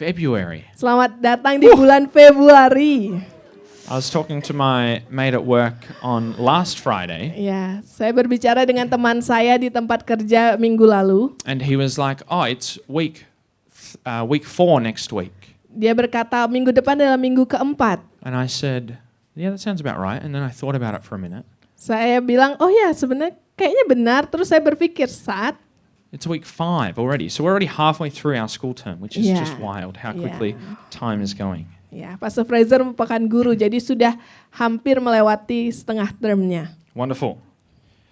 February. Selamat datang di bulan Februari. I was talking to my mate at work on last Friday, Ya, saya berbicara dengan teman saya di tempat kerja minggu lalu. and he was like, "Oh, it's week 4 next week." Dia berkata minggu depan adalah minggu keempat. And I said, "Yeah, that sounds about right." And then I thought about it for a minute. Saya bilang, oh ya sebenarnya kayaknya benar. Terus saya berpikir It's week 5 already, so we're already halfway through our school term, which is Yeah. just wild how quickly time is going. ya, Pastor Fraser merupakan guru, jadi sudah hampir melewati setengah termnya. Wonderful.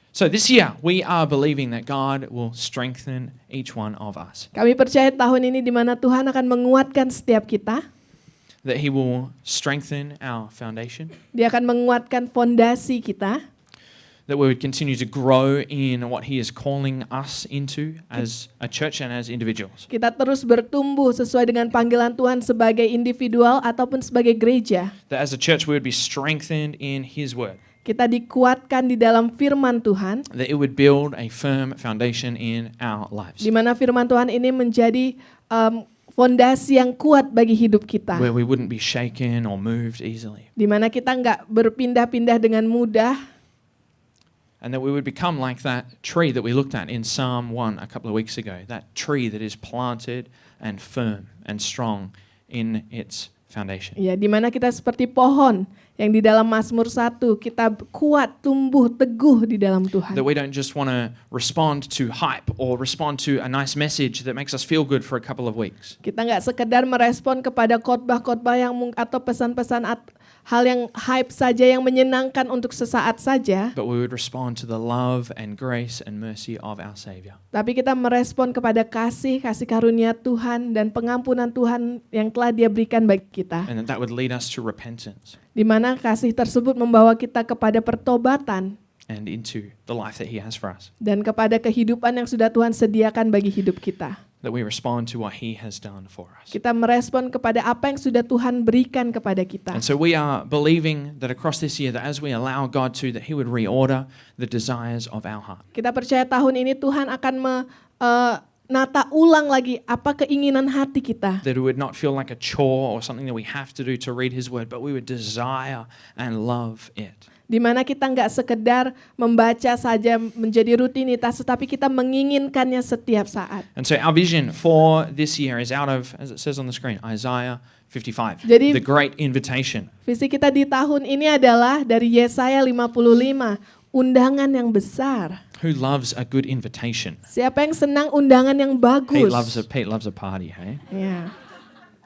So this year, we are believing that God will strengthen each one of us, Kami percaya tahun ini di mana Tuhan akan menguatkan setiap kita. that He will strengthen our foundation, Dia akan menguatkan fondasi kita. that we would continue to grow in what He is calling us into as a church and as individuals. Kita terus bertumbuh sesuai dengan panggilan Tuhan sebagai individual ataupun sebagai gereja. That as a church, we would be strengthened in His word, Kita dikuatkan di dalam firman Tuhan, that it would build a firm foundation in our lives, di mana firman Tuhan ini menjadi fondasi yang kuat bagi hidup kita. where we wouldn't be shaken or moved easily, Di mana kita nggak berpindah-pindah dengan mudah. and that we would become like that tree that we looked at in Psalm 1 a couple of weeks ago, that tree that is planted and firm and strong in its foundation. Ya, di mana kita seperti pohon yang di dalam Mazmur 1 kita kuat, tumbuh, teguh di dalam Tuhan. That we don't just want to respond to hype or respond to a nice message that makes us feel good for a couple of weeks, Kita nggak sekedar merespon kepada khotbah-khotbah yang atau pesan-pesan hal yang hype saja yang menyenangkan untuk sesaat saja, but we would respond to the love and grace and mercy of our Savior. tapi kita merespon kepada kasih karunia Tuhan dan pengampunan Tuhan yang telah Dia berikan bagi kita. And that would lead us to repentance Di mana kasih tersebut membawa kita kepada pertobatan and into the life that He has for us. dan kepada kehidupan yang sudah Tuhan sediakan bagi hidup kita. That we respond to what He has done for us. Kita merespon kepada apa yang sudah Tuhan berikan kepada kita. And so we are believing that across this year, that as we allow God to, that He would reorder the desires of our heart. Kita percaya tahun ini Tuhan akan menata ulang lagi apa keinginan hati kita. That it would not feel like a chore or something that we have to do to read His word, but we would desire and love it. Di mana kita nggak sekedar membaca saja menjadi rutinitas, tetapi kita menginginkannya setiap saat. And so our vision for this year is out of, as it says on the screen, Isaiah 55, Jadi- the great invitation. Visi kita di tahun ini adalah dari Yesaya 55, undangan yang besar. Who loves a good invitation? Siapa yang senang undangan yang bagus? Pete loves a party, hey? Ya.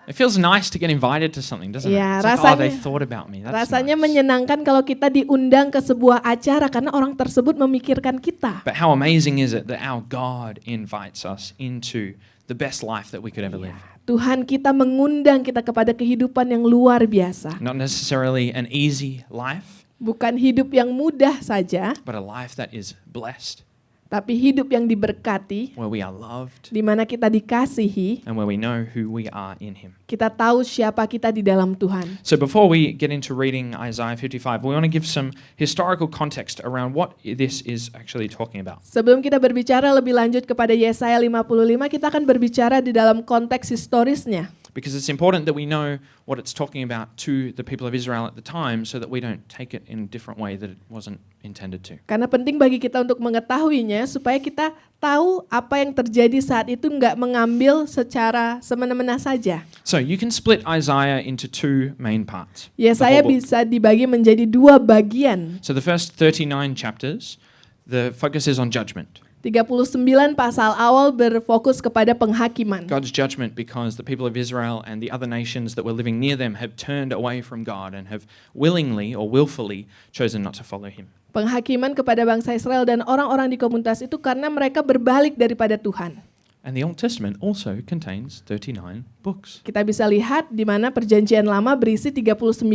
It feels nice to get invited to something, doesn't Ya, it? It's like, they rasanya- thought about me. That's Rasanya nice. menyenangkan kalau kita diundang ke sebuah acara karena orang tersebut memikirkan kita. But how amazing is it that our God invites us into the best life that we could ever live? Tuhan kita mengundang kita kepada kehidupan yang luar biasa. Not necessarily an easy life, Bukan hidup yang mudah saja, but a life that is blessed, tapi hidup yang diberkati, where we are loved di mana kita dikasihi, and where we know who we are in Him. kita tahu siapa kita di dalam Tuhan. So before we get into reading Isaiah 55, we want to give some historical context around what this is actually talking about. Sebelum kita berbicara lebih lanjut kepada Yesaya 55, kita akan berbicara di dalam konteks historisnya. Because it's important that we know what it's talking about to the people of Israel at the time, so that we don't take it in a different way that it wasn't intended to. Karena penting bagi kita untuk mengetahuinya supaya kita tahu apa yang terjadi saat itu nggak mengambil secara semena-mena saja. So you can split Isaiah into two main parts. Yesaya The whole book. bisa dibagi menjadi dua bagian. So the first 39 chapters, the focus is on judgment. 39 pasal awal berfokus kepada penghakiman. God's judgment because the people of Israel and the other nations that were living near them have turned away from God and have willingly or willfully chosen not to follow Him. Penghakiman kepada bangsa Israel dan orang-orang di komunitas itu karena mereka berbalik daripada Tuhan. And the Old Testament also contains 39 books. Kita bisa lihat di mana Perjanjian Lama berisi 39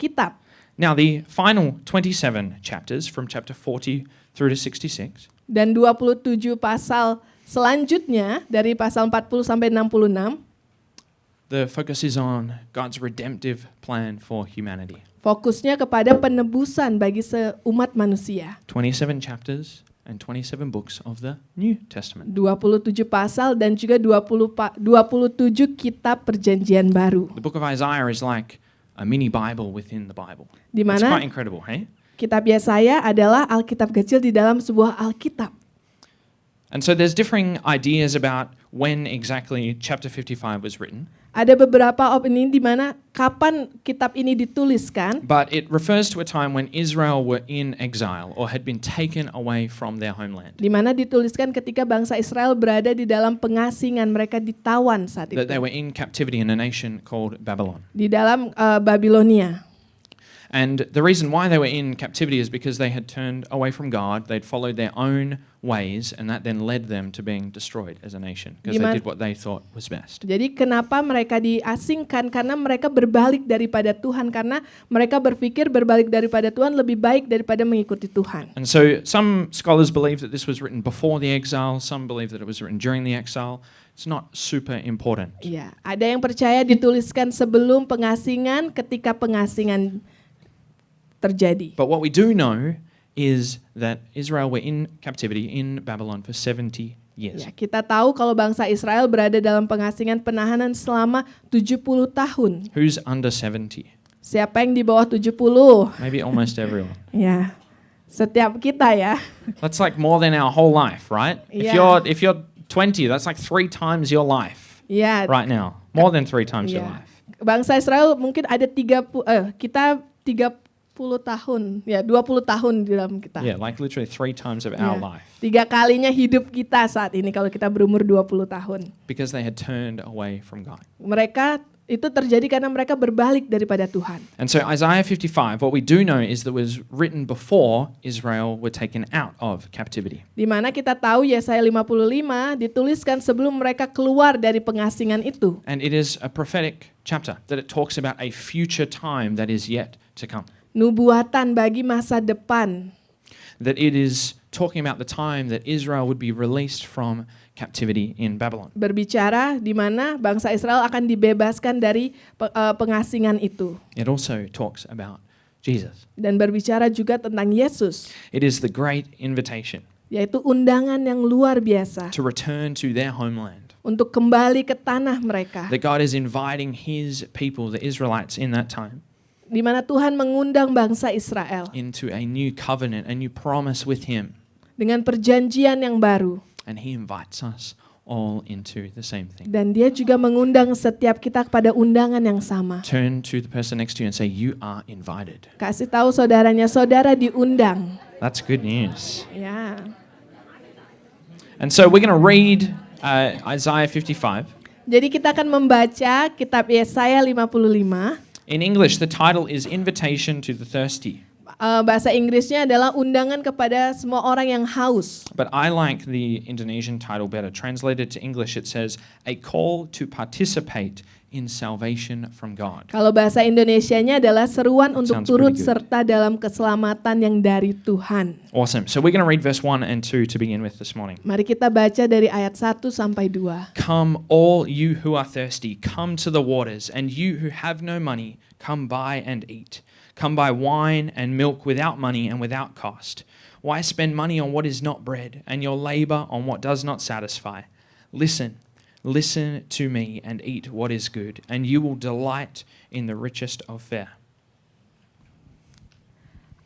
kitab. Now the final 27 chapters from chapter 40 through to 66 Dan 27 pasal selanjutnya dari pasal 40 sampai 66, the focus is on God's redemptive plan for humanity. fokusnya kepada penebusan bagi seumat manusia. 27 chapters and 27 books of the New Testament. 27 pasal dan juga 27 kitab perjanjian baru. The book of Isaiah is like a mini Bible within the Bible. Di It's mana quite incredible, hey? kitab Yesaya adalah Alkitab kecil di dalam sebuah Alkitab. And so there's differing ideas about when exactly chapter 55 was written, Ada beberapa opini di mana kapan kitab ini dituliskan, but it refers to a time when Israel were in exile or had been taken away from their homeland. di mana dituliskan ketika bangsa Israel berada di dalam pengasingan, mereka ditawan saat That they itu were in captivity in a nation called Babylon. di dalam Babilonia. And the reason why they were in captivity is because they had turned away from God, they'd followed their own ways, and that then led them to being destroyed as a nation because they did what they thought was best. Jadi kenapa mereka diasingkan? Karena mereka berbalik daripada Tuhan, karena mereka berpikir berbalik daripada Tuhan lebih baik daripada mengikuti Tuhan. And so some scholars believe that this was written before the exile, some believe that it was written during the exile. It's not super important. Ya, ada yang percaya dituliskan sebelum pengasingan, ketika pengasingan terjadi. But what we do know is that Israel were in captivity in Babylon for 70 years. Ya, kita tahu kalau bangsa Israel berada dalam pengasingan penahanan selama 70 tahun. Who's under 70? Siapa yang di bawah 70? Maybe almost everyone. Ya, setiap kita ya. That's like more than our whole life, right? Yeah. If you're 20, that's like 3 times your life Ya, right now. More than 3 times your ya. life. Bangsa Israel mungkin ada kita 30 tahun, ya 20 tahun di dalam kita. Yeah, like literally 3 times of Ya, our life. 3 kalinya hidup kita saat ini kalau kita berumur 20 tahun. Because they had turned away from God. Mereka itu terjadi karena mereka berbalik daripada Tuhan. And so Isaiah 55, what we do know is that it was written before Israel were taken out of captivity. Di mana kita tahu Yesaya 55 dituliskan sebelum mereka keluar dari pengasingan itu. And it is a prophetic chapter that it talks about a future time that is yet to come. Nubuatan bagi masa depan. That it is talking about the time that Israel would be released from captivity in Babylon. Berbicara di mana bangsa Israel akan dibebaskan dari pengasingan itu. It also talks about Jesus. Dan berbicara juga tentang Yesus, It is the great invitation yaitu undangan yang luar biasa to return to their homeland. untuk kembali ke tanah mereka. That God is inviting his people, the Israelites in that time, Di mana Tuhan mengundang bangsa Israel into a new covenant, a new promise with him. dengan perjanjian yang baru. And he invites us all into the same thing. Dan dia juga mengundang setiap kita kepada undangan yang sama. Turn to the person next to you and say, you are invited. Kasih tahu saudaranya, saudara diundang. That's good news. Ya. And so we're going to read Isaiah 55. Jadi kita akan membaca kitab Yesaya 55. In English, the title is Invitation to the Thirsty. Bahasa Inggrisnya adalah undangan kepada semua orang yang haus. But I like the Indonesian title better. Translated to English, it says, A Call to Participate in Salvation from God. Kalau bahasa Indonesianya adalah seruan untuk Sounds turut pretty good. serta dalam keselamatan yang dari Tuhan. Awesome. So we're going to read verse 1 and 2 to begin with this morning. Mari kita baca dari ayat 1 sampai 2. Come, all you who are thirsty, come to the waters, and you who have no money, come buy and eat. Come buy wine and milk without money and without cost. Why spend money on what is not bread, and your labor on what does not satisfy? Listen to me and eat what is good, and you will delight in the richest of fare.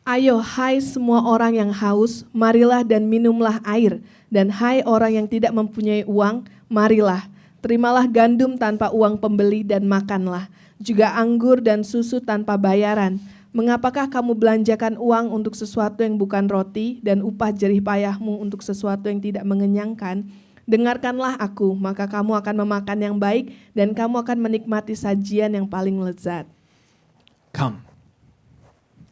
Ayo hai semua orang yang haus, marilah dan minumlah air. Dan hai orang yang tidak mempunyai uang, marilah. Terimalah gandum tanpa uang pembeli dan makanlah. Juga anggur dan susu tanpa bayaran. Mengapakah kamu belanjakan uang untuk sesuatu yang bukan roti dan upah jerih payahmu untuk sesuatu yang tidak mengenyangkan? Dengarkanlah aku, maka kamu akan memakan yang baik dan kamu akan menikmati sajian yang paling lezat. Come.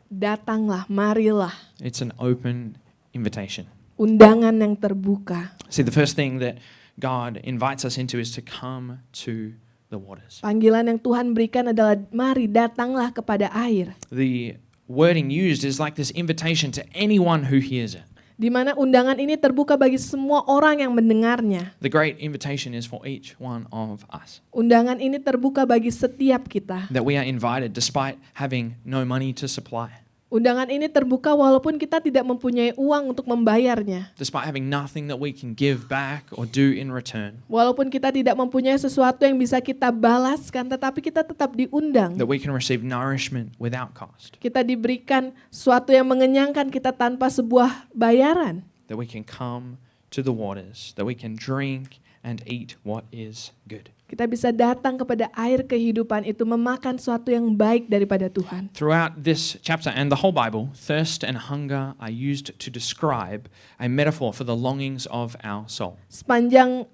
Datanglah, marilah. It's an open invitation. Undangan yang terbuka. See, the first thing that God invites us into is to come to the waters. Panggilan yang Tuhan berikan adalah mari datanglah kepada air. The wording used is like this invitation to anyone who hears it. Di mana undangan ini terbuka bagi semua orang yang mendengarnya. The great invitation is for each one of us. Undangan ini terbuka bagi setiap kita. That we are invited despite having no money to supply. Undangan ini terbuka walaupun kita tidak mempunyai uang untuk membayarnya. despite having nothing that we can give back or do in return, Walaupun kita tidak mempunyai sesuatu yang bisa kita balaskan, tetapi kita tetap diundang. that we can receive nourishment without cost, Kita diberikan sesuatu yang mengenyangkan kita tanpa sebuah bayaran. that we can come to the waters, that we can drink and eat what is good. Kita bisa datang kepada air kehidupan itu, memakan sesuatu yang baik daripada Tuhan. Throughout this chapter and the whole Bible, thirst and hunger are used to describe a metaphor for the longings of our soul. Sepanjang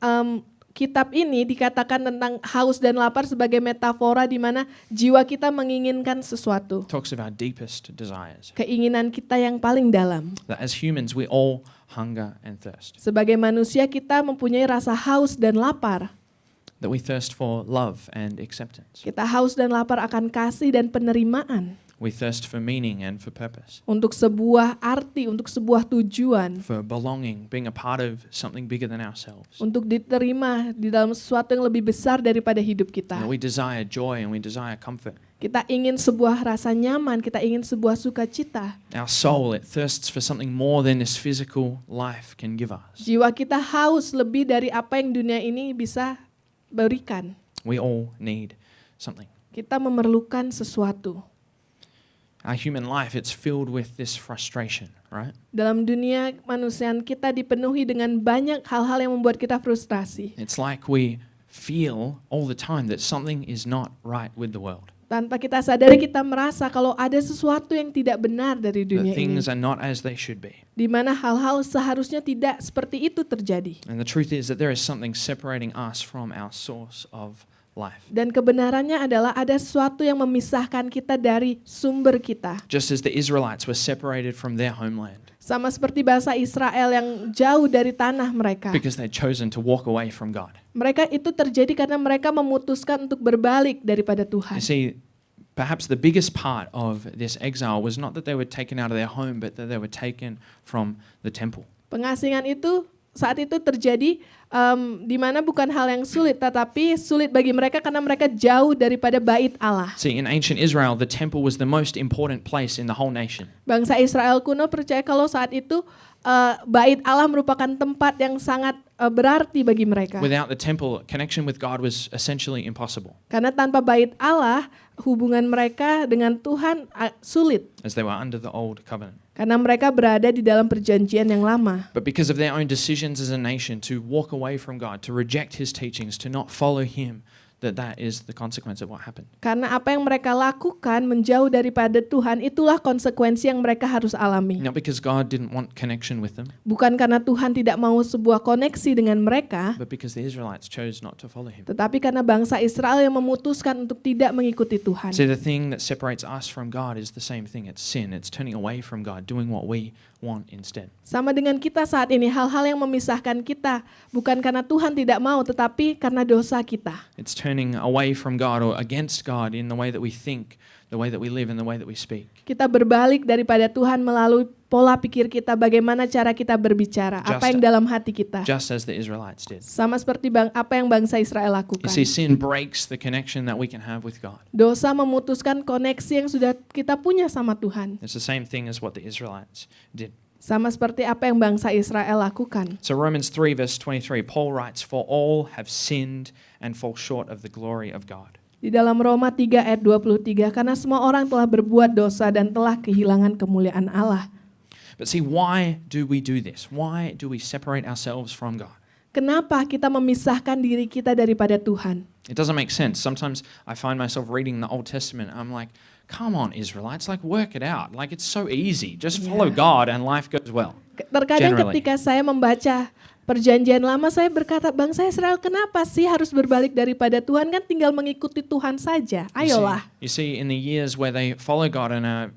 kitab ini dikatakan tentang haus dan lapar sebagai metafora di mana jiwa kita menginginkan sesuatu. It talks of our deepest desires. Keinginan kita yang paling dalam. That as humans, we all hunger and thirst. Sebagai manusia kita mempunyai rasa haus dan lapar. That we thirst for love and acceptance. Kita haus dan lapar akan kasih dan penerimaan. We thirst for meaning and for purpose. Untuk sebuah arti, untuk sebuah tujuan. For belonging, being a part of something bigger than ourselves. Untuk diterima di dalam sesuatu yang lebih besar daripada hidup kita. That we desire joy and we desire comfort. Kita ingin sebuah rasa nyaman, kita ingin sebuah sukacita. Our soul, it thirsts for something more than this physical life can give us. Jiwa kita haus lebih dari apa yang dunia ini bisa berikan. We all need something. Kita memerlukan sesuatu. Our human life, it's filled with this frustration, right? Dalam dunia kemanusiaan kita dipenuhi dengan banyak hal-hal yang membuat kita frustrasi. It's like we feel all the time that something is not right with the world. Tanpa kita sadari kita merasa kalau ada sesuatu yang tidak benar dari That dunia ini. things are not as they should be. Di mana hal-hal seharusnya tidak seperti itu terjadi. And the truth is that there is something separating us from our source of life. Dan kebenarannya adalah ada sesuatu yang memisahkan kita dari sumber kita. Just as the Israelites were separated from their homeland Sama seperti bangsa Israel yang jauh dari tanah mereka. because they'd chosen to walk away from God. Mereka itu terjadi karena mereka memutuskan untuk berbalik daripada Tuhan. You see, perhaps the biggest part of this exile was not that they were taken out of their home, but that they were taken from the temple. Pengasingan itu saat itu terjadi di mana bukan hal yang sulit, tetapi sulit bagi mereka karena mereka jauh daripada bait Allah. See, in ancient Israel, the temple was the most important place in the whole nation. Bangsa Israel kuno percaya kalau saat itu bait Allah merupakan tempat yang sangat berarti bagi mereka. Without the temple, connection with God was essentially impossible, Karena tanpa bait Allah, hubungan mereka dengan Tuhan sulit. as they were under the old covenant. Karena mereka berada di dalam perjanjian yang lama. But because of their own decisions as a nation to walk away from God, to reject His teachings, to not follow Him, that is the consequence of what happened. Karena apa yang mereka lakukan menjauh daripada Tuhan, itulah konsekuensi yang mereka harus alami. Not because God didn't want connection with them, Bukan karena Tuhan tidak mau sebuah koneksi dengan mereka, but because the Israelites chose not to follow Him. tetapi karena bangsa Israel yang memutuskan untuk tidak mengikuti Tuhan. See, the thing that separates us from God is the same thing. It's sin. It's turning away from God, doing what we want instead. Sama dengan kita saat ini, hal-hal yang memisahkan kita bukan karena Tuhan tidak mau, tetapi karena dosa kita. It's turning away from God or against God in the way that we think, the way that we live, and the way that we speak. Kita berbalik daripada Tuhan melalui pola pikir kita, bagaimana cara kita berbicara, apa yang dalam hati kita. Just as the Israelites did. Sama seperti apa yang bangsa Israel You lakukan. see, sin breaks the connection that we can have with God. Dosa memutuskan koneksi yang sudah kita punya sama Tuhan. It's the same thing as what the Israelites did. Sama seperti apa yang bangsa Israel lakukan. So Romans 3 verse 23, Paul writes, "For all have sinned and fall short of the glory of God." Di dalam Roma 3 ayat 23, karena semua orang telah berbuat dosa dan telah kehilangan kemuliaan Allah. But see, why do we do this? Why do we separate ourselves from God? Kenapa kita memisahkan diri kita daripada Tuhan? It doesn't make sense. Sometimes I find myself reading the Old Testament. I'm like, come on, Israelites, like work it out. Like it's so easy. Just follow God and life goes well. Terkadang Generally. ketika saya membaca perjanjian lama, saya berkata, bangsa Israel kenapa sih harus berbalik daripada Tuhan? Kan tinggal mengikuti Tuhan saja. Ayolah. You see, in the years where they follow God and are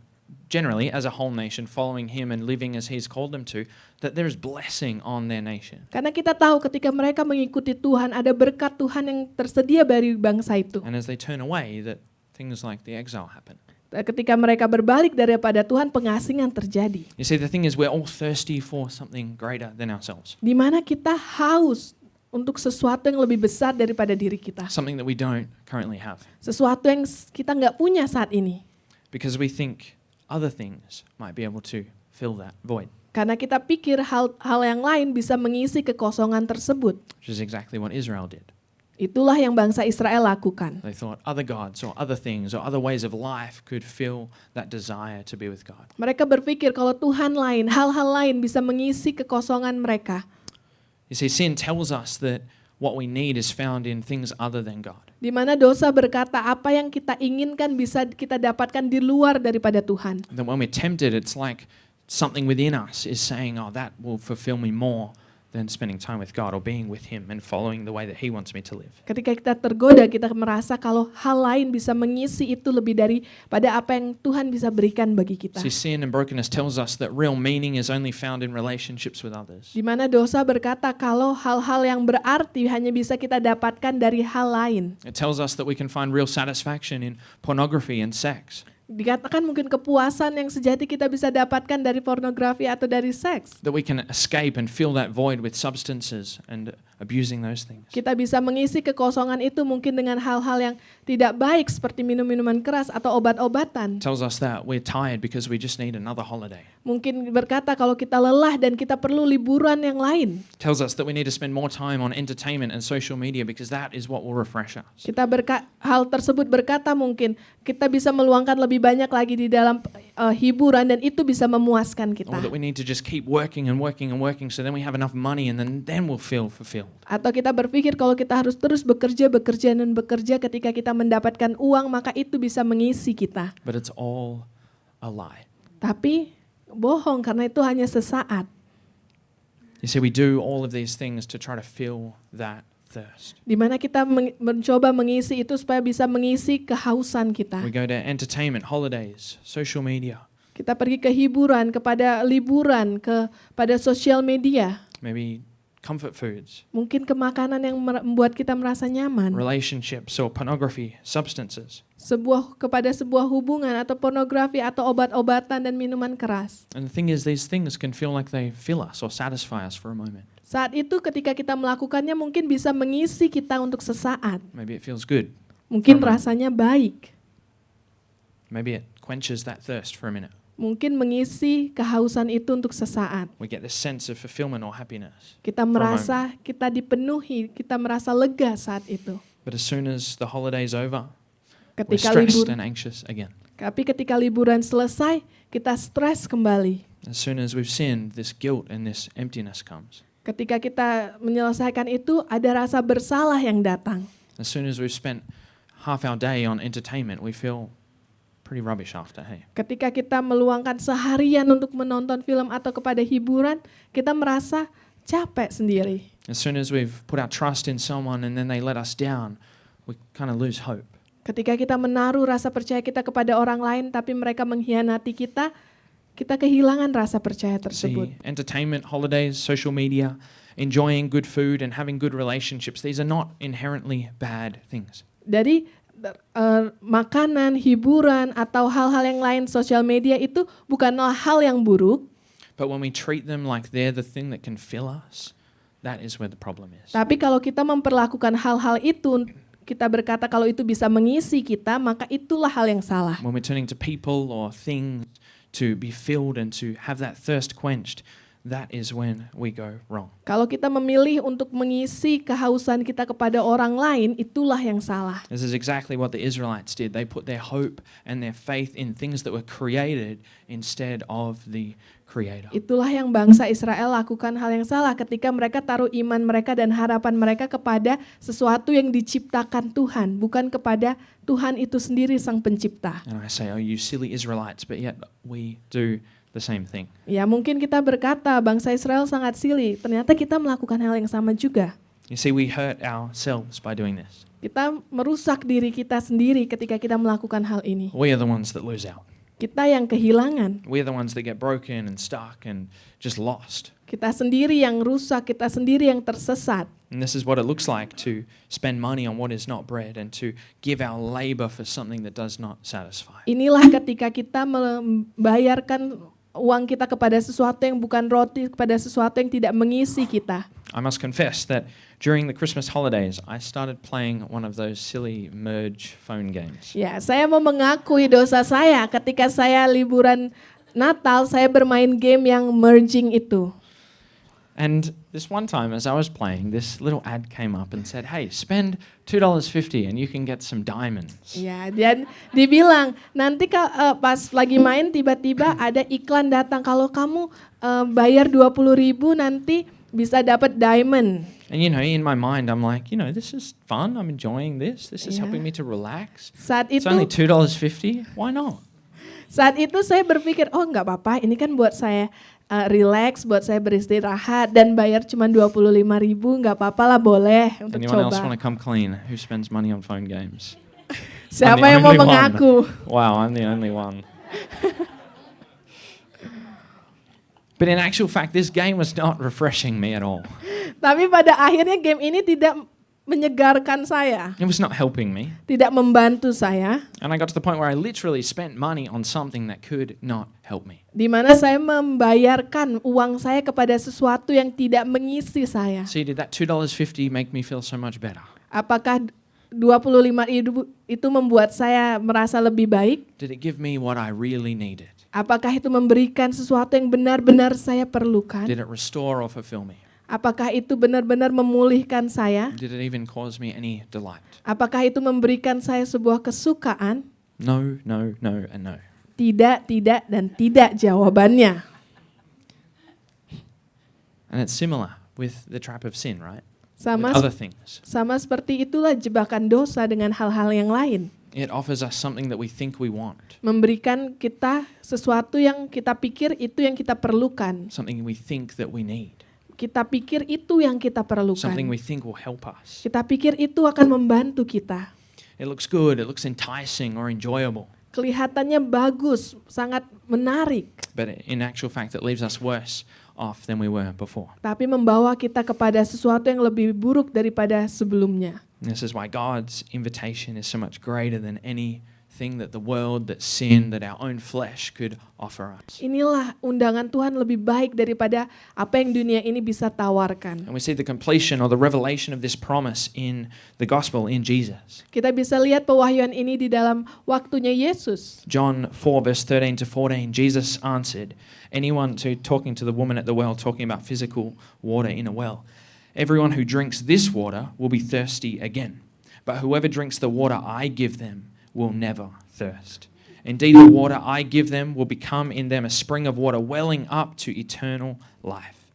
generally, as a whole nation, following Him and living as He's called them to, that there is blessing on their nation. Karena kita tahu ketika mereka mengikuti Tuhan, ada berkat Tuhan yang tersedia bagi bangsa itu. And as they turn away, that things like the exile happen. Ketika mereka berbalik daripada Tuhan, pengasingan terjadi. You see, the thing is, we're all thirsty for something greater than ourselves. Di mana kita haus untuk sesuatu yang lebih besar daripada diri kita. Something that we don't currently have. Sesuatu yang kita nggak punya saat ini. Because we think other things might be able to fill that void, Karena kita pikir hal yang lain bisa mengisi kekosongan tersebut. which is exactly what Israel did. Itulah yang bangsa Israel lakukan. They thought other gods or other things or other ways of life could fill that desire to be with God. Mereka berpikir kalau Tuhan lain, hal-hal lain bisa mengisi kekosongan mereka. You see, sin tells us that what we need is found in things other than God. Di mana dosa berkata apa yang kita inginkan bisa kita dapatkan di luar daripada Tuhan. And then when we're tempted, it's like something within us is saying, oh, that will fulfill me more than spending time with God or being with Him and following the way that He wants me to live. Ketika kita tergoda, kita merasa kalau hal lain bisa mengisi itu lebih daripada apa yang Tuhan bisa berikan bagi kita. See, sin and brokenness tells us that real meaning is only found in relationships with others. Di mana dosa berkata kalau hal-hal yang berarti hanya bisa kita dapatkan dari hal lain. It tells us that we can find real satisfaction in pornography and sex. Dikatakan mungkin kepuasan yang sejati kita bisa dapatkan dari pornografi atau dari seks. That we can escape and fill that void with substances and abusing those things. Kita bisa mengisi kekosongan itu mungkin dengan hal-hal yang tidak baik seperti minum-minuman keras atau obat-obatan. Tells us that we're tired because we just need another holiday. Mungkin berkata kalau kita lelah dan kita perlu liburan yang lain. Tells us that we need to spend more time on entertainment and social media because that is what will refresh us. Hal tersebut berkata mungkin kita bisa meluangkan lebih banyak lagi di dalam hiburan dan itu bisa memuaskan Or kita. that we need to just keep working and working and working so then we have enough money and then we'll feel fulfilled. Atau kita berpikir kalau kita harus terus bekerja dan bekerja ketika kita mendapatkan uang maka itu bisa mengisi kita. But it's all a lie. Tapi bohong karena itu hanya sesaat. You see, we do all of these things to try to fill that thirst. Di mana kita mencoba mengisi itu supaya bisa mengisi kehausan kita. We go to entertainment, holidays, social media, Kita pergi ke hiburan, kepada liburan, kepada sosial media. maybe comfort foods, Mungkin ke makanan yang membuat kita merasa nyaman. relationships or pornography, substances. Kepada sebuah hubungan atau pornografi atau obat-obatan dan minuman keras. And the thing is, these things can feel like they fill us or satisfy us for a moment. Saat itu ketika kita melakukannya mungkin bisa mengisi kita untuk sesaat. Maybe it feels good. Mungkin rasanya baik. Maybe it quenches that thirst for a minute. Mungkin mengisi kehausan itu untuk sesaat. We get this sense of fulfillment or happiness. Kita merasa kita dipenuhi, kita merasa lega saat itu. But as soon as the holiday's over, we're Ketika stressed and anxious again. Tapi ketika liburan selesai, kita stres kembali. As soon as we've sinned, this guilt and this emptiness comes. Ketika kita menyelesaikan itu, ada rasa bersalah yang datang. As soon as we've spent half our day on entertainment, we feel pretty rubbish after, hey? Ketika kita meluangkan seharian untuk menonton film atau kepada hiburan, kita merasa capek sendiri. As soon as we've put our trust in someone and then they let us down, we kind of lose hope. Ketika kita menaruh rasa percaya kita kepada orang lain, tapi mereka mengkhianati kita, kita kehilangan rasa percaya tersebut. See, entertainment, holidays, social media, enjoying good food and having good relationships, these are not inherently bad things. Jadi makanan, hiburan, atau hal-hal yang lain sosial media itu bukanlah hal yang buruk, But when we treat them like they're the thing that can fill us, that is where the problem is. tapi kalau kita memperlakukan hal-hal itu, kita berkata kalau itu bisa mengisi kita, maka itulah hal yang salah. When we're turning to people or things to be filled and to have that thirst quenched, that is when we go wrong. Kalau kita memilih untuk mengisi kehausan kita kepada orang lain, itulah yang salah. This is exactly what the Israelites did. They put their hope and their faith in things that were created instead of the Creator. Itulah yang bangsa Israel lakukan hal yang salah ketika mereka taruh iman mereka dan harapan mereka kepada sesuatu yang diciptakan Tuhan, bukan kepada Tuhan itu sendiri sang pencipta. And I say, oh, you silly Israelites, but yet we do the same thing. Ya mungkin kita berkata bangsa Israel sangat silih, ternyata kita melakukan hal yang sama juga. You see, we hurt ourselves by doing this. Kita merusak diri kita sendiri ketika kita melakukan hal ini. We are the ones that lose out. Kita yang kehilangan. We're the ones that get broken and stuck and just lost. Kita sendiri yang rusak, kita sendiri yang tersesat. And this is what it looks like to spend money on what is not bread and to give our labor for something that does not satisfy. Inilah ketika kita membayarkan uang kita kepada sesuatu yang bukan roti, kepada sesuatu yang tidak mengisi kita. I must confess that during the Christmas holidays, I started playing one of those silly merge phone games. Ya, saya mau mengakui dosa saya ketika saya liburan Natal, saya bermain game yang merging itu. And this one time as I was playing, this little ad came up and said, hey, spend $2.50 and you can get some diamonds. Ya, dan dibilang nanti pas lagi main tiba-tiba ada iklan datang, kalau kamu bayar 20.000 nanti bisa dapat diamond. And in my mind, I'm like, this is fun. I'm enjoying this. This is Yeah. helping me to relax. Saat It's itu only $2.50. Why not? saya berpikir, oh nggak apa-apa, ini kan buat saya relax, buat saya beristirahat dan bayar cuma 25.000, nggak apa-apa lah, boleh untuk Anyone else want to coba. come clean? Who spends money on phone games? Siapa I'm the yang mau only one. mengaku? Wow, I'm the only one. But in actual fact, this game was not refreshing me at all. Tapi pada akhirnya game ini tidak menyegarkan saya, It was not helping me. tidak membantu saya, And I got to the point where I literally spent money on something that could not help me. di mana saya membayarkan uang saya kepada sesuatu yang tidak mengisi saya. See, did that $2.50 make me feel so much better? Apakah 25.000 itu membuat saya merasa lebih baik? Did it give me what I really needed? Apakah itu memberikan sesuatu yang benar-benar saya perlukan? Did it restore or fulfill me? Apakah itu benar-benar memulihkan saya? Did it even cause me any delight? Apakah itu memberikan saya sebuah kesukaan? No, no, no, and no. Tidak, dan tidak jawabannya. And it's similar with the trap of sin, right? Sama With other things. sama seperti itulah jebakan dosa dengan hal-hal yang lain. It offers us something that we think we want, Memberikan kita sesuatu yang kita pikir itu yang kita perlukan. something we think that we need, Kita pikir itu yang kita something perlukan. we think will help us. Kita pikir itu akan membantu kita. It looks good, it looks enticing or enjoyable, Kelihatannya bagus, sangat menarik, but in actual fact it leaves us worse off than we were before. tapi membawa kita kepada sesuatu yang lebih buruk daripada sebelumnya. And this is why God's invitation is so much greater than anything that the world, that sin, that our own flesh could offer us. Inilah undangan Tuhan lebih baik daripada apa yang dunia ini bisa tawarkan. And we see the completion or the revelation of this promise in the gospel in Jesus. Kita bisa lihat pewahyuan ini di dalam waktunya Yesus. John 4 verse 13 to 14, Jesus answered, talking to the woman at the well, talking about physical water in a well. Everyone who drinks this water will be thirsty again, but whoever drinks the water I give them will never thirst. Indeed, the water I give them will become in them a spring of water welling up to eternal life.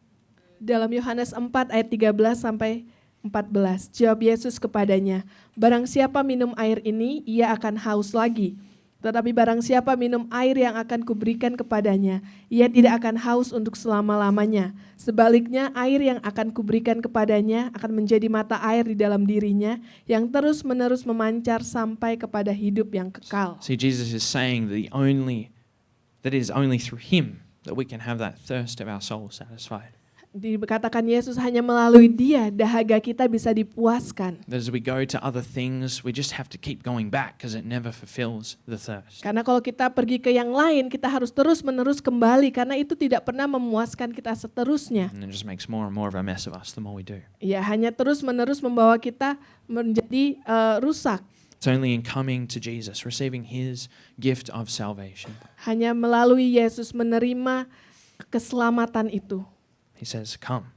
Dalam Yohanes 4 ayat 13 sampai 14, jawab Yesus kepadanya, barang siapa minum air ini, ia akan haus lagi. Tetapi barang siapa minum air yang akan kuberikan kepadanya, ia tidak akan haus untuk selama-lamanya. Sebaliknya, air yang akan kuberikan kepadanya akan menjadi mata air di dalam dirinya, yang terus-menerus memancar sampai kepada hidup yang kekal. See, Jesus is saying that it is only through him that we can have that thirst of our soul satisfied. Dikatakan Yesus hanya melalui dia dahaga kita bisa dipuaskan. That as we go to other things, we just have to keep going back because it never fulfills the thirst. Karena kalau kita pergi ke yang lain, kita harus terus-menerus kembali karena itu tidak pernah memuaskan kita seterusnya. And it just makes more and more of a mess of us the more we do. Ya, hanya terus-menerus membawa kita menjadi rusak. It's only in coming to Jesus, receiving his gift of salvation. Hanya melalui Yesus menerima keselamatan itu. He says, come,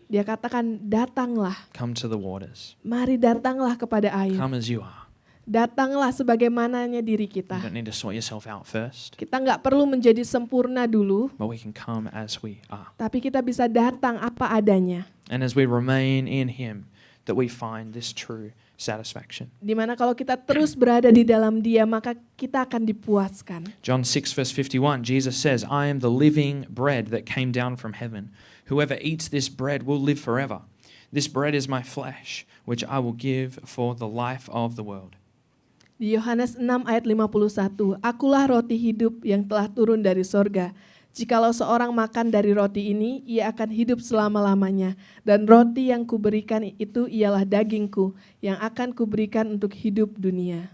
Dia katakan, datanglah, come to the waters. mari datanglah kepada air. Come as you are. Datanglah sebagaimananya diri You kita. don't need to sort yourself out first, Kita nggak perlu menjadi sempurna dulu, but we can come as we are. tapi kita bisa datang apa adanya. And as we remain in him, that we find this true satisfaction. Dimana kalau kita terus berada di dalam dia, maka kita akan dipuaskan. John 6 verse 51, Jesus says, I am the living bread that came down from heaven. Whoever eats this bread will live forever. This bread is my flesh, which I will give for the life of the world. Di Yohanes 6 ayat 51, akulah roti hidup yang telah turun dari sorga. Jikalau seorang makan dari roti ini, ia akan hidup selama-lamanya. Dan roti yang kuberikan itu ialah dagingku, yang akan kuberikan untuk hidup dunia.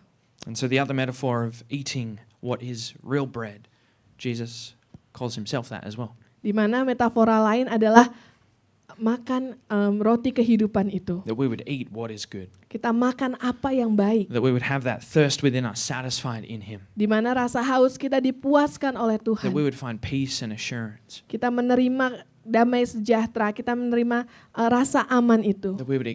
And so the other metaphor of eating what is real bread, Jesus calls himself that as well. Di mana metafora lain adalah makan roti kehidupan itu. that we would eat what is good, Kita makan apa yang baik. that we would have that thirst within us satisfied in Him, Di mana rasa haus kita dipuaskan oleh that we Tuhan. would find peace and assurance, Kita menerima damai sejahtera, kita menerima rasa aman itu. that we would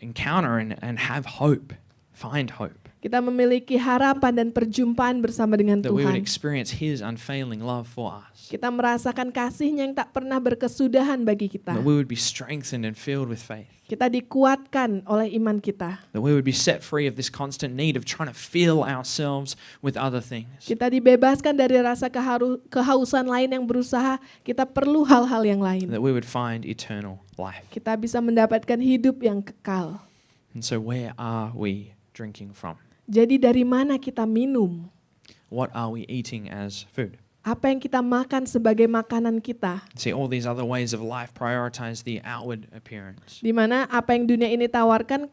encounter and have hope, find hope, Kita memiliki harapan dan perjumpaan bersama dengan that we would Tuhan. experience His unfailing love for us, Kita merasakan kasih-Nya yang tak pernah berkesudahan bagi kita. that we would be strengthened and filled with faith, Kita dikuatkan oleh iman kita. that we would be set free of this constant need of trying to fill ourselves with other things, Kita dibebaskan dari rasa kehausan lain yang berusaha kita perlu hal-hal yang lain. that we would find eternal life. Kita bisa mendapatkan hidup yang kekal. And so where are we drinking from? Jadi dari mana kita minum? What are we eating as food? Apa yang kita makan sebagai makanan kita? See, all these other ways of life prioritize the outward appearance. Di mana apa yang dunia ini tawarkan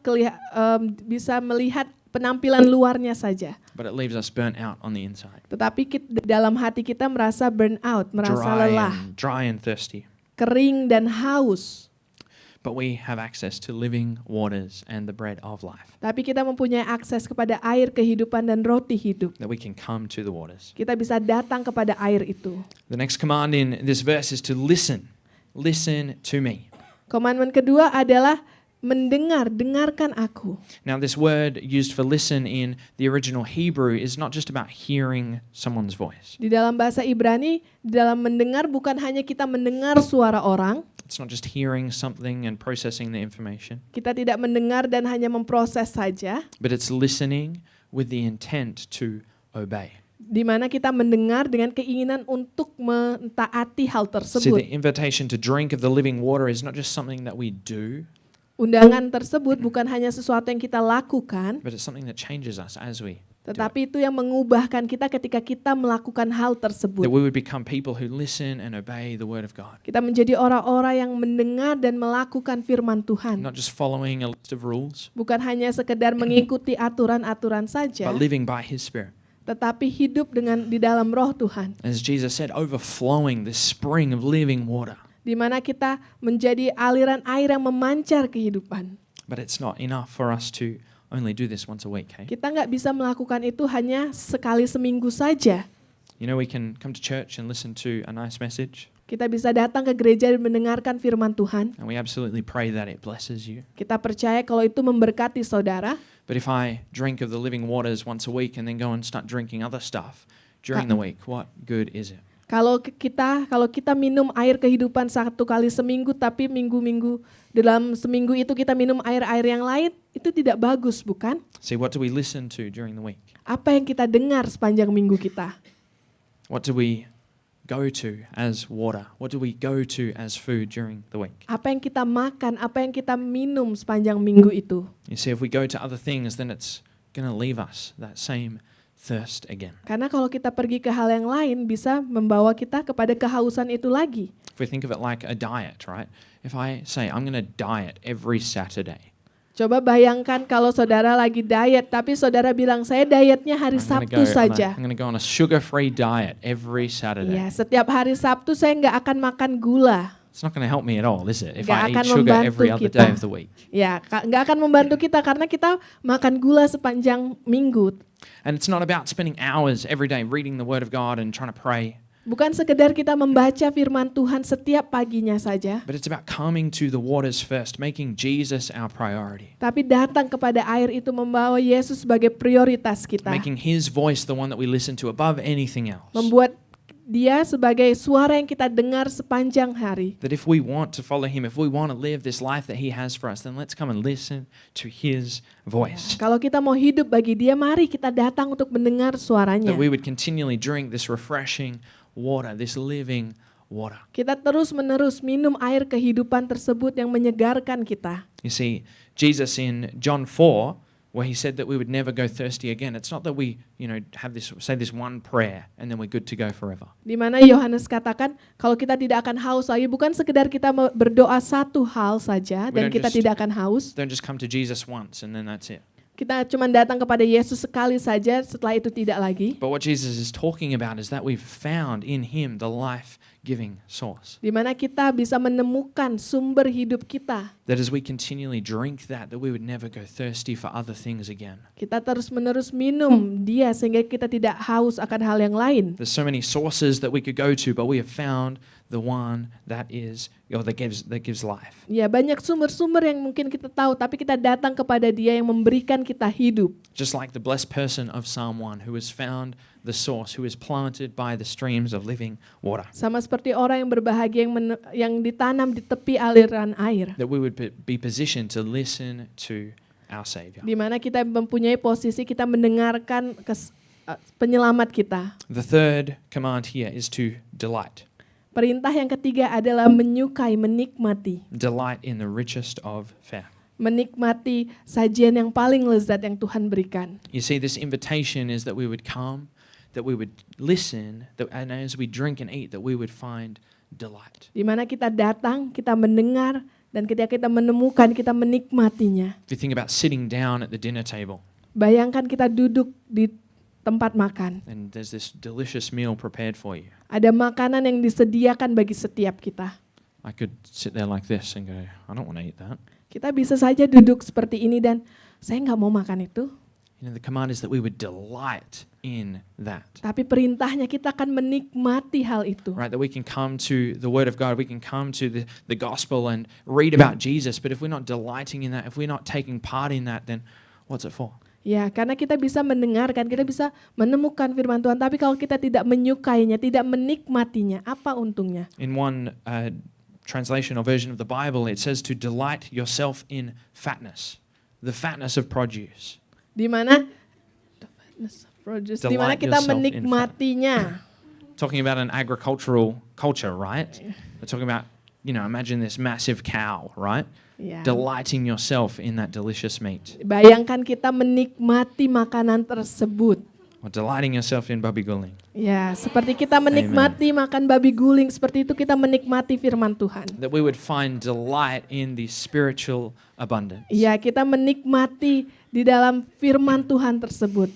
bisa melihat penampilan luarnya saja. But it leaves us burnt out on the inside. Tetapi dalam hati kita merasa burn out, merasa lelah, Dry and thirsty. kering dan haus. But we have access to living waters and the bread of life. Tapi kita mempunyai akses kepada air kehidupan dan roti hidup. That we can come to the waters. Kita bisa datang kepada air itu. The next command in this verse is to listen. Listen to me. Komandan kedua adalah mendengar, dengarkan aku. Now, this word used for listen in the original Hebrew is not just about hearing someone's voice. Di dalam bahasa Ibrani, di dalam mendengar bukan hanya kita mendengar suara orang, It's not just hearing something and processing the information, kita tidak mendengar dan hanya memproses saja, but it's listening with the intent to obey. di mana kita mendengar dengan keinginan untuk mentaati hal See, tersebut. the invitation to drink of the living water is not just something that we do, Undangan tersebut bukan hanya sesuatu yang kita lakukan, but it's something that changes us as we do it. tetapi itu yang mengubahkan kita ketika kita melakukan hal That tersebut. we would become people who listen and obey the word of God, Kita menjadi orang-orang yang mendengar dan melakukan firman Tuhan. not just following a list of rules, Bukan hanya sekedar mengikuti aturan-aturan saja, but living by His Spirit. tetapi hidup di dalam roh Tuhan. As Jesus said, overflowing this spring of living water. Di mana kita menjadi aliran air yang memancar kehidupan. But it's not enough for us to only do this once a week, hey? Kita nggak bisa melakukan itu hanya sekali seminggu saja. You know, we can come to church and listen to a nice message, Kita bisa datang ke gereja dan mendengarkan firman Tuhan. and we absolutely pray that it blesses you. Kita percaya kalau itu memberkati saudara. But if I drink of the living waters once a week and then go and start drinking other stuff during the week, what good is it? Kalau kita minum air kehidupan satu kali seminggu, tapi minggu-minggu dalam seminggu itu kita minum air-air yang lain, itu tidak bagus, bukan? See, what do we listen to during the week? Apa yang kita dengar sepanjang minggu kita? What do we go to as water? What do we go to as food during the week? Apa yang kita makan, apa yang kita minum sepanjang minggu itu? You see, if we go to other things, then it's going to leave us that same thirst again. Karena kalau kita pergi ke hal yang lain bisa membawa kita kepada kehausan itu lagi. If we think of it like a diet, right? If I say I'm going to diet every Saturday, Coba bayangkan kalau saudara lagi diet, tapi saudara bilang saya dietnya hari Sabtu saja. I'm going to go on a sugar-free diet every Saturday. Ya, setiap hari Sabtu saya nggak akan makan gula. It's not going to help me at all, is it? If Nggak I eat akan sugar every membantu other kita. day of the week. Ya, nggak akan membantu kita karena kita makan gula sepanjang minggu. And it's not about spending hours every day reading the Word of God and trying to pray, Bukan sekedar kita membaca firman Tuhan setiap paginya saja, but it's about coming to the waters first, making Jesus our priority, tapi datang kepada air itu membawa Yesus sebagai prioritas kita. making His voice the one that we listen to above anything else. Membuat Dia sebagai suara yang kita dengar sepanjang hari. That if we want to follow Him, if we want to live this life that He has for us, then let's come and listen to His voice. Kalau kita mau hidup bagi Dia, mari kita datang untuk mendengar suaranya. That we would continually drink this refreshing water, this living water. Kita terus-menerus minum air kehidupan tersebut yang menyegarkan kita. You see, Jesus in John 4, where He said that we would never go thirsty again, it's not that we, have say this one prayer and then we're good to go forever. Di mana Yohanes katakan kalau kita tidak akan haus lagi, bukan sekedar kita berdoa satu hal saja dan don't kita just- tidak akan haus. Don't just come to Jesus once and then that's it. Kita cuma datang kepada Yesus sekali saja, setelah itu tidak lagi. But what Jesus is talking about is that we've found in Him the life life-giving source. di mana kita bisa menemukan sumber hidup kita. That as we continually drink that we would never go thirsty for other things again. Kita terus-menerus minum dia sehingga kita tidak haus akan hal yang lain. There's so many sources that we could go to, but we have found the one that gives life. Ya, banyak sumber-sumber yang mungkin kita tahu, tapi kita datang kepada dia yang memberikan kita hidup. Just like the blessed person of Psalm 1 who has found the source, who is planted by the streams of living water. Sama seperti orang yang berbahagia yang ditanam di tepi aliran air. That we would be positioned to listen to our Savior. Di mana kita mempunyai posisi kita mendengarkan penyelamat kita. The third command here is to delight. Perintah yang ketiga adalah menyukai, menikmati. Delight in the richest of fare. Menikmati sajian yang paling lezat yang Tuhan berikan. You see, this invitation is that we would come, that we would listen, and as we drink and eat, that we would find delight. Di mana kita datang, kita mendengar, dan ketika kita menemukan, kita menikmatinya. If you think about sitting down at the dinner table, Bayangkan kita duduk di tempat makan. and there's this delicious meal prepared for you. Ada makanan yang disediakan bagi setiap kita. I could sit there like this and go, I don't want to eat that. Kita bisa saja duduk seperti ini dan saya nggak mau makan itu. You know, the command is that we would delight in that. Tapi perintahnya kita akan menikmati hal itu. Right, that we can come to the Word of God, we can come to the gospel and read about Jesus, but if we're not delighting in that, if we're not taking part in that, then what's it for? Ya, karena kita bisa mendengarkan, kita bisa menemukan firman Tuhan, tapi kalau kita tidak menyukainya, tidak menikmatinya, apa untungnya? In one translation or version of the Bible, it says to delight yourself in fatness, the fatness of produce. Di mana di mana kita menikmatinya. Talking about an agricultural culture, right? We're talking about, imagine this massive cow, right? Ya. Delighting yourself in that delicious meat. Bayangkan kita menikmati makanan tersebut. Or delighting yourself in babi guling. Ya, seperti kita menikmati makan babi guling, seperti itu kita menikmati firman Tuhan. That we would find delight in the spiritual abundance. Ya, kita menikmati di dalam firman Tuhan tersebut.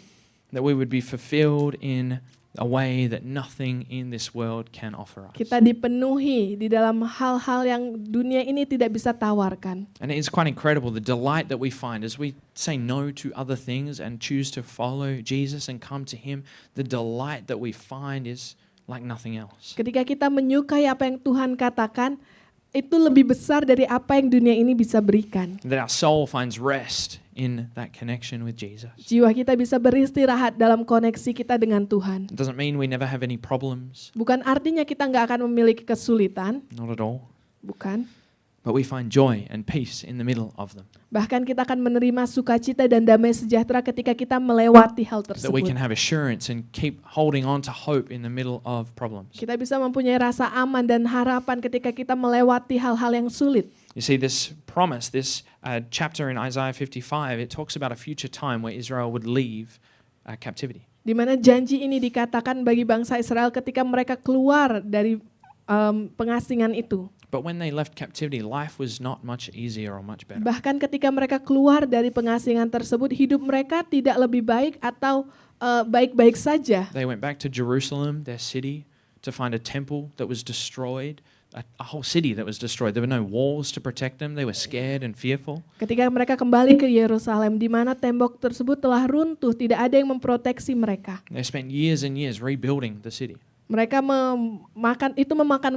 That we would be fulfilled in a way that nothing in this world can offer us. Kita dipenuhi di dalam hal-hal yang dunia ini tidak bisa tawarkan. And it is quite incredible the delight that we find as we say no to other things and choose to follow Jesus and come to Him. The delight that we find is like nothing else. Ketika kita menyukai apa yang Tuhan katakan, itu lebih besar dari apa yang dunia ini bisa berikan. That our soul finds rest in that connection with Jesus. Jiwa kita bisa beristirahat dalam koneksi kita dengan Tuhan. It doesn't mean we never have any problems, Bukan artinya kita nggak akan memiliki kesulitan, not at all. bukan. But we find joy and peace in the middle of them. Bahkan kita akan menerima sukacita dan damai sejahtera ketika kita melewati hal That we tersebut. can have assurance and keep holding on to hope in the middle of problems. Kita bisa mempunyai rasa aman dan harapan ketika kita melewati hal-hal yang sulit. You see, this promise, this chapter in Isaiah 55, it talks about a future time where Israel would leave captivity. Di mana janji ini dikatakan bagi bangsa Israel ketika mereka keluar dari pengasingan itu. But when they left captivity, life was not much easier or much better. Bahkan ketika mereka keluar dari pengasingan tersebut, hidup mereka tidak lebih baik atau baik-baik saja. They went back to Jerusalem, their city, to find a temple that was destroyed, a whole city that was destroyed. There were no walls to protect them. They were scared and fearful. Ketika mereka kembali ke Yerusalem, di mana tembok tersebut telah runtuh, tidak ada yang memproteksi mereka. They spent years and years rebuilding the city. Mereka memakan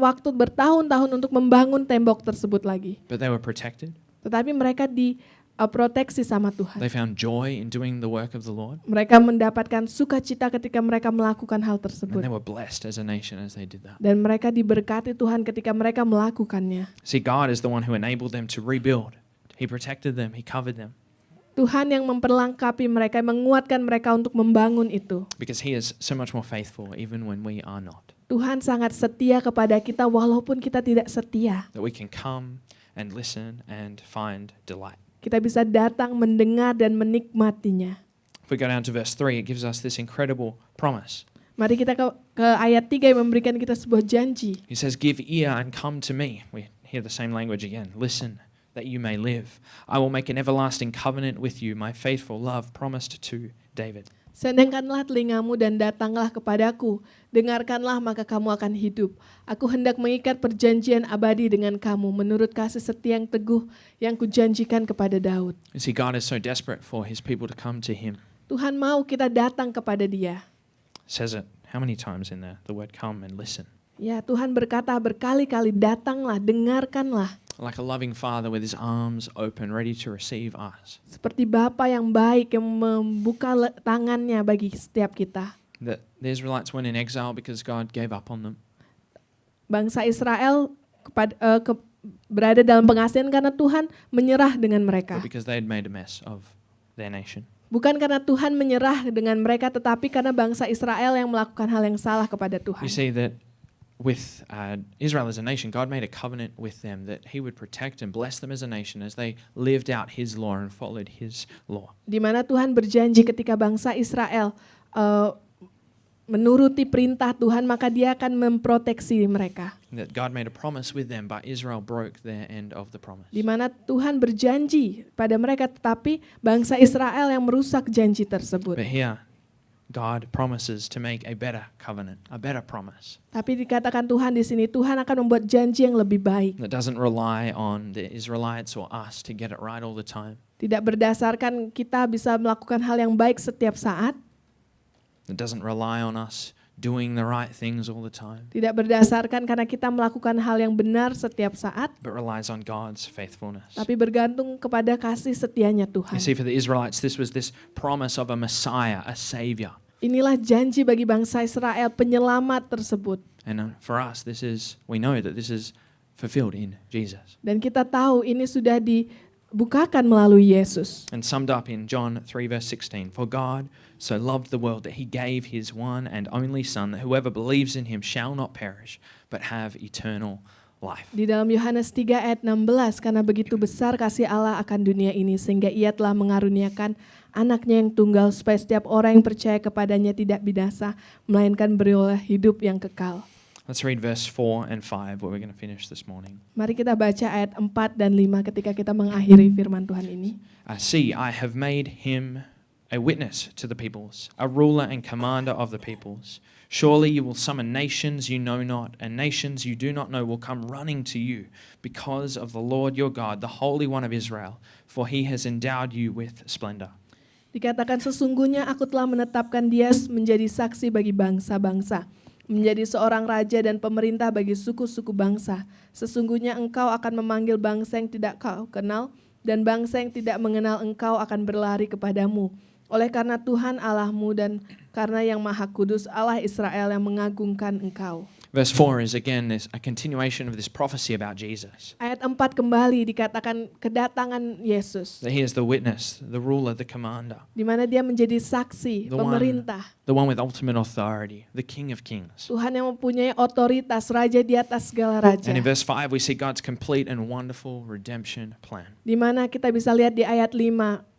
waktu bertahun-tahun untuk membangun tembok tersebut lagi. But they were protected. Tetapi mereka diproteksi sama Tuhan. They found joy in doing the work of the Lord. Mereka mendapatkan sukacita ketika mereka melakukan hal And tersebut. they were blessed as a nation as they did that. Dan mereka diberkati Tuhan ketika mereka melakukannya. See, God is the one who enabled them to rebuild. He protected them. He covered them. Tuhan yang memperlengkapi mereka, menguatkan mereka untuk membangun itu. Because He is so much more faithful even when we are not. Tuhan sangat setia kepada kita walaupun kita tidak setia. That we can come and listen and find delight. Kita bisa datang, mendengar, dan menikmatinya. If we go down to verse 3, it gives us this incredible promise. Mari kita ke ayat 3 yang memberikan kita sebuah janji. He says, give ear and come to me. We hear the same language again. Listen, that you may live. I will make an everlasting covenant with you, my faithful love promised to David. Sendangkanlah telingamu dan datanglah kepadaku. Dengarkanlah maka kamu akan hidup. Aku hendak mengikat perjanjian abadi dengan kamu menurut kasih setia yang teguh yang kujanjikan kepada Daud. You see, God is so desperate for his people to come to him. Tuhan mau kita datang kepada Dia. Says it how many times in there? The word come and listen. Ya, Tuhan berkata berkali-kali, datanglah, dengarkanlah. Like a loving father with his arms open, ready to receive us. Seperti Bapa yang baik yang membuka tangannya bagi setiap kita. The Israelites went in exile because God gave up on them. Bangsa Israel berada dalam pengasingan karena Tuhan menyerah dengan mereka. But because they had made a mess of their nation. Bukan karena Tuhan menyerah dengan mereka, tetapi karena bangsa Israel yang melakukan hal yang salah kepada Tuhan. You see that with Israel as a nation, God made a covenant with them that he would protect and bless them as a nation as they lived out his law and followed his law. Di mana Tuhan berjanji ketika bangsa Israel menuruti perintah Tuhan, maka Dia akan memproteksi mereka. That God made a promise with them, but Israel broke their end of the promise. Di mana Tuhan berjanji pada mereka, tetapi bangsa Israel yang merusak janji tersebut. But here, God promises to make a better covenant, a better promise. Tapi dikatakan Tuhan di sini, Tuhan akan membuat janji yang lebih baik. That doesn't rely on the Israelites or us to get it right all the time. Tidak berdasarkan kita bisa melakukan hal yang baik setiap saat. It doesn't rely on us doing the right things all the time. Tidak berdasarkan karena kita melakukan hal yang benar setiap saat. But relies on God's faithfulness. Tapi bergantung kepada kasih setianya Tuhan. You see, for the Israelites, this was this promise of a Messiah, a Savior. Inilah janji bagi bangsa Israel, penyelamat tersebut. And for us, we know that this is fulfilled in Jesus. Dan kita tahu ini sudah dibukakan melalui Yesus. And summed up in John 3 verse 16, for God so loved the world that he gave his one and only Son, that whoever believes in him shall not perish, but have eternal life. Di dalam Yohanes 3 ayat 16, karena begitu besar kasih Allah akan dunia ini, sehingga ia telah mengaruniakan anaknya yang tunggal, supaya setiap orang yang percaya kepadanya tidak binasa, melainkan beroleh hidup yang kekal. Let's read verse 4 and 5, where we're going to finish this morning. Mari kita baca ayat 4 dan 5 ketika kita mengakhiri firman Tuhan ini. See, I have made him a witness to the peoples, a ruler and commander of the peoples. Surely you will summon nations you know not, and nations you do not know will come running to you because of the Lord your God, the Holy One of Israel, for he has endowed you with splendor. Dikatakan sesungguhnya aku telah menetapkan dia menjadi saksi bagi bangsa-bangsa, menjadi seorang raja dan pemerintah bagi suku-suku bangsa. Sesungguhnya engkau akan memanggil bangsa yang tidak kau kenal, dan bangsa yang tidak mengenal engkau akan berlari kepadamu. Oleh karena Tuhan Allahmu dan karena yang Maha Kudus Allah Israel yang mengagungkan engkau. Verse 4 is again a continuation of this prophecy about Jesus. Ayat 4 kembali dikatakan kedatangan Yesus. That he is the witness, the ruler, the commander. Di mana dia menjadi saksi, pemerintah. The one with ultimate authority, the King of Kings. Tuhan yang mempunyai otoritas, raja di atas segala raja. And in verse 5 we see God's complete and wonderful redemption plan. Di mana kita bisa lihat di ayat 5,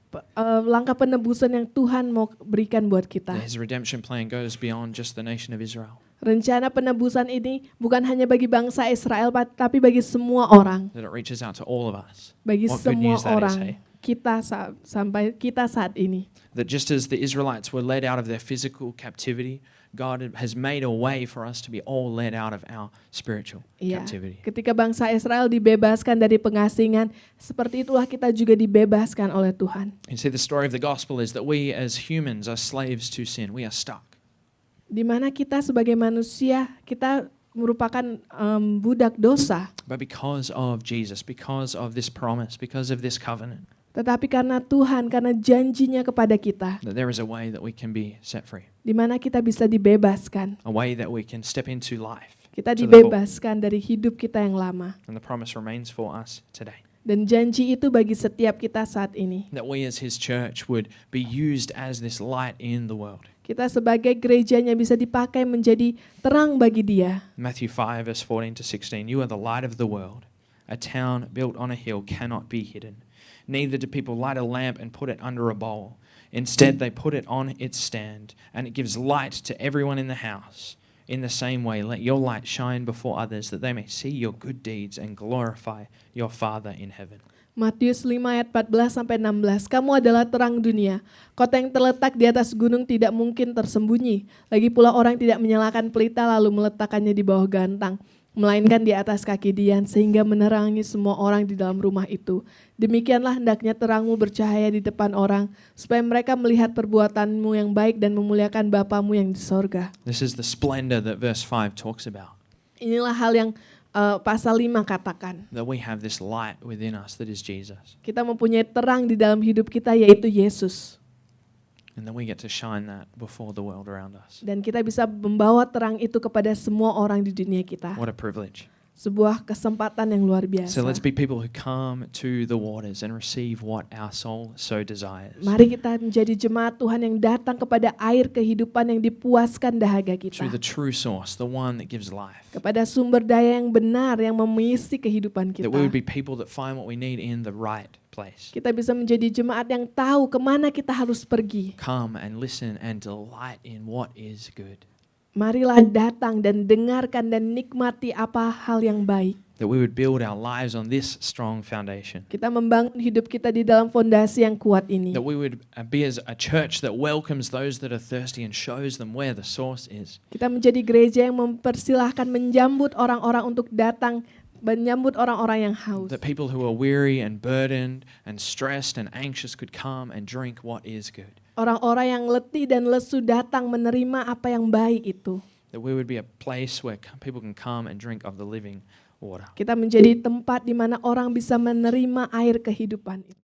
langkah penebusan yang Tuhan mau berikan buat kita. His redemption plan goes beyond just the nation of Israel. Rencana penebusan ini bukan hanya bagi bangsa Israel, tapi bagi semua orang. That it reaches out to all of us. Bagi What good semua news that is, orang. hey? Kita sampai kita saat ini. That just as the Israelites were led out of their physical captivity, God has made a way for us to be all led out of our spiritual captivity. Ketika bangsa Israel dibebaskan dari pengasingan, seperti itulah kita juga dibebaskan oleh Tuhan. You see, the story of the gospel is that we as humans are slaves to sin. We are stuck. Di mana kita sebagai manusia, kita merupakan budak dosa. But because of Jesus, because of this promise, because of this covenant, Tetapi karena Tuhan, karena janjinya kepada kita, that there is a way that we can be set free. di mana kita bisa dibebaskan. A way that we can step into life. Kita to the full. dibebaskan dari hidup kita yang lama. And the promise remains for us today. Dan janji itu bagi setiap kita saat ini. That we as his church would be used as this light in the world. Kita sebagai gerejanya bisa dipakai menjadi terang bagi Dia. Matthew 5 verse 14 to 16. You are the light of the world. A town built on a hill cannot be hidden. Neither do people light a lamp and put it under a bowl. Instead, they put it on its stand, and it gives light to everyone in the house. In the same way, let your light shine before others, that they may see your good deeds and glorify your Father in heaven. Matius 5 ayat 14 sampai 16. Kamu adalah terang dunia. Kota yang terletak di atas gunung tidak mungkin tersembunyi. Lagi pula orang tidak menyalakan pelita lalu meletakkannya di bawah gantang, melainkan di atas kaki dian sehingga menerangi semua orang di dalam rumah itu. Demikianlah hendaknya terangmu bercahaya di depan orang supaya mereka melihat perbuatanmu yang baik dan memuliakan Bapamu yang di sorga. This is the splendor that verse 5 talks about. Inilah hal yang pasal 5 katakan. That we have this light within us that is Jesus. Kita mempunyai terang di dalam hidup kita yaitu Yesus. And then we get to shine that before the world around us. Dan kita bisa membawa terang itu kepada semua orang di dunia kita. What a privilege. Sebuah kesempatan yang luar biasa. So let's be people who come to the waters and receive what our soul so desires. Mari kita menjadi jemaat Tuhan yang datang kepada air kehidupan yang dipuaskan dahaga kita. To the true source, the one that gives life. Kepada sumber daya yang benar yang mengisi kehidupan kita. That we would be people that find what we need in the right place. Kita bisa menjadi jemaat yang tahu kemana kita harus pergi. Come and listen and delight in what is good. Marilah datang dan dengarkan dan nikmati apa hal yang baik. That we would build our lives on this strong foundation. Kita membangun hidup kita di dalam fondasi yang kuat ini. That we would be as a church that welcomes those that are thirsty and shows them where the source is. Kita menjadi gereja yang mempersilahkan menjambut orang-orang untuk datang, menyambut orang-orang yang haus. That people who are weary and burdened and stressed and anxious could come and drink what is good. Orang-orang yang letih dan lesu datang menerima apa yang baik itu. That we would be a place where people can come and drink of the living water. Kita menjadi tempat di mana orang bisa menerima air kehidupan itu.